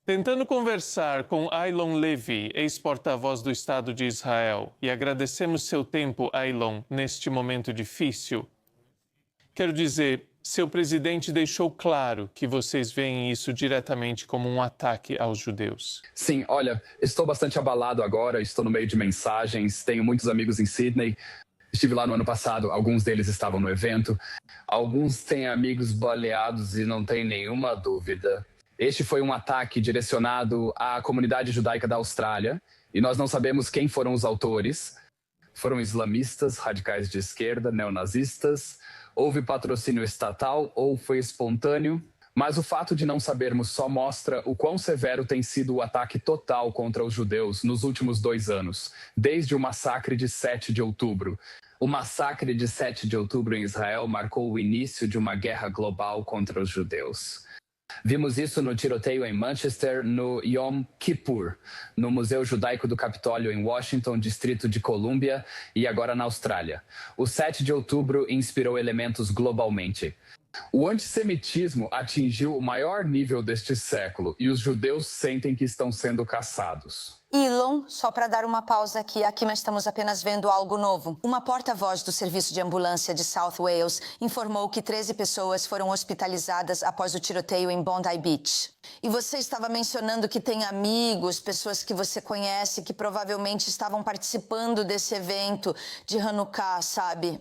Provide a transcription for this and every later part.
Tentando conversar com Aylon Levy, ex-porta-voz do Estado de Israel, e agradecemos seu tempo, Aylon, neste momento difícil. Quero dizer, seu presidente deixou claro que vocês veem isso diretamente como um ataque aos judeus. Sim, olha, estou bastante abalado agora, estou no meio de mensagens, tenho muitos amigos em Sydney. Estive lá no ano passado, alguns deles estavam no evento. Alguns têm amigos baleados e não tem nenhuma dúvida. Este foi um ataque direcionado à comunidade judaica da Austrália e nós não sabemos quem foram os autores. Foram islamistas, radicais de esquerda, neonazistas. Houve patrocínio estatal ou foi espontâneo. Mas o fato de não sabermos só mostra o quão severo tem sido o ataque total contra os judeus nos últimos 2 anos, desde o massacre de 7 de outubro. O massacre de 7 de outubro em Israel marcou o início de uma guerra global contra os judeus. Vimos isso no tiroteio em Manchester, no Yom Kippur, no Museu Judaico do Capitólio em Washington, Distrito de Colômbia, e agora na Austrália. O 7 de outubro inspirou elementos globalmente. O antissemitismo atingiu o maior nível deste século e os judeus sentem que estão sendo caçados. Elon, só para dar uma pausa aqui nós estamos apenas vendo algo novo. Uma porta-voz do serviço de ambulância de South Wales informou que 13 pessoas foram hospitalizadas após o tiroteio em Bondi Beach. E você estava mencionando que tem amigos, pessoas que você conhece, que provavelmente estavam participando desse evento de Hanukkah, sabe?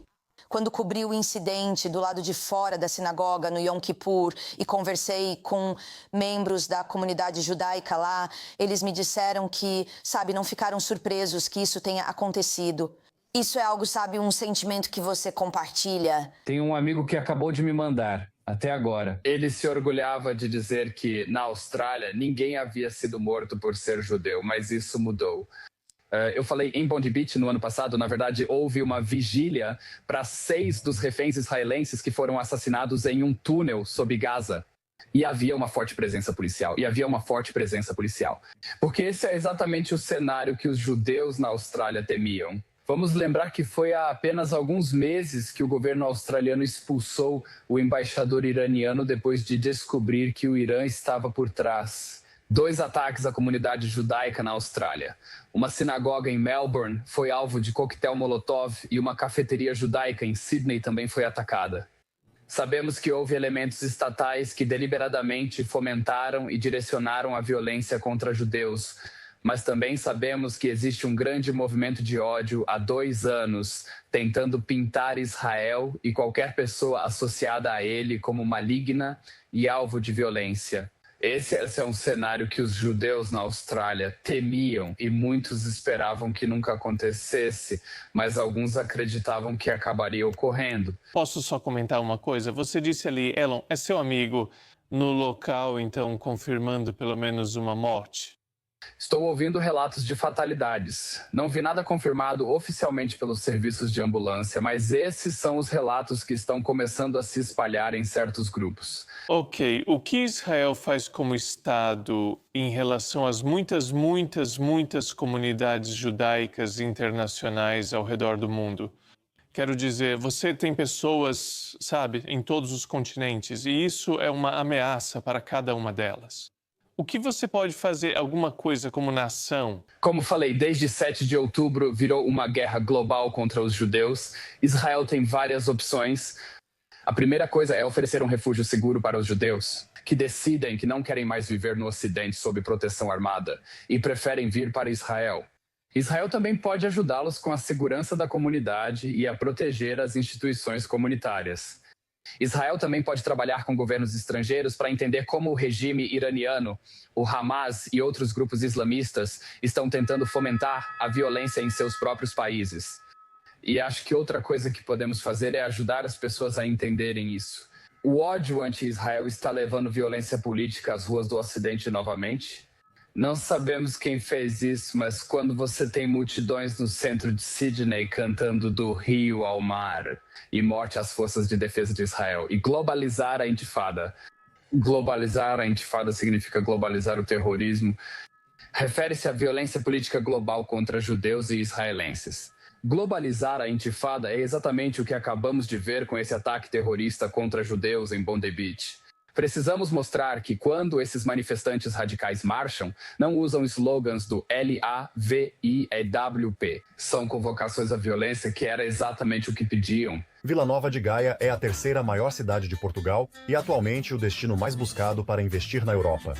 Quando cobri o incidente do lado de fora da sinagoga, no Yom Kippur, e conversei com membros da comunidade judaica lá, eles me disseram que, sabe, não ficaram surpresos que isso tenha acontecido. Isso é algo, sabe, um sentimento que você compartilha? Tem um amigo que acabou de me mandar, até agora. Ele se orgulhava de dizer que, na Austrália, ninguém havia sido morto por ser judeu, mas isso mudou. Eu falei em Bondi Beach no ano passado, na verdade, houve uma vigília para 6 dos reféns israelenses que foram assassinados em um túnel sob Gaza. E havia uma forte presença policial. Porque esse é exatamente o cenário que os judeus na Austrália temiam. Vamos lembrar que foi há apenas alguns meses que o governo australiano expulsou o embaixador iraniano depois de descobrir que o Irã estava por trás. 2 ataques à comunidade judaica na Austrália. Uma sinagoga em Melbourne foi alvo de coquetel Molotov e uma cafeteria judaica em Sydney também foi atacada. Sabemos que houve elementos estatais que deliberadamente fomentaram e direcionaram a violência contra judeus, mas também sabemos que existe um grande movimento de ódio há 2 anos, tentando pintar Israel e qualquer pessoa associada a ele como maligna e alvo de violência. Esse é um cenário que os judeus na Austrália temiam e muitos esperavam que nunca acontecesse, mas alguns acreditavam que acabaria ocorrendo. Posso só comentar uma coisa? Você disse ali, Elon, é seu amigo no local, então, confirmando pelo menos uma morte? Estou ouvindo relatos de fatalidades. Não vi nada confirmado oficialmente pelos serviços de ambulância, mas esses são os relatos que estão começando a se espalhar em certos grupos. Ok, o que Israel faz como Estado em relação às muitas comunidades judaicas internacionais ao redor do mundo? Quero dizer, você tem pessoas, sabe, em todos os continentes, e isso é uma ameaça para cada uma delas. O que você pode fazer, alguma coisa como nação? Como falei, desde 7 de outubro virou uma guerra global contra os judeus. Israel tem várias opções. A primeira coisa é oferecer um refúgio seguro para os judeus, que decidem que não querem mais viver no Ocidente sob proteção armada e preferem vir para Israel. Israel também pode ajudá-los com a segurança da comunidade e a proteger as instituições comunitárias. Israel também pode trabalhar com governos estrangeiros para entender como o regime iraniano, o Hamas e outros grupos islamistas estão tentando fomentar a violência em seus próprios países. E acho que outra coisa que podemos fazer é ajudar as pessoas a entenderem isso. O ódio anti-Israel está levando violência política às ruas do Ocidente novamente. Não sabemos quem fez isso, mas quando você tem multidões no centro de Sydney cantando do rio ao mar e morte às forças de defesa de Israel e globalizar a intifada. Globalizar a intifada significa globalizar o terrorismo. Refere-se à violência política global contra judeus e israelenses. Globalizar a intifada é exatamente o que acabamos de ver com esse ataque terrorista contra judeus em Bondi Beach. Precisamos mostrar que quando esses manifestantes radicais marcham, não usam slogans do LAVIEWP. São convocações à violência, que era exatamente o que pediam. Vila Nova de Gaia é a terceira maior cidade de Portugal e atualmente o destino mais buscado para investir na Europa.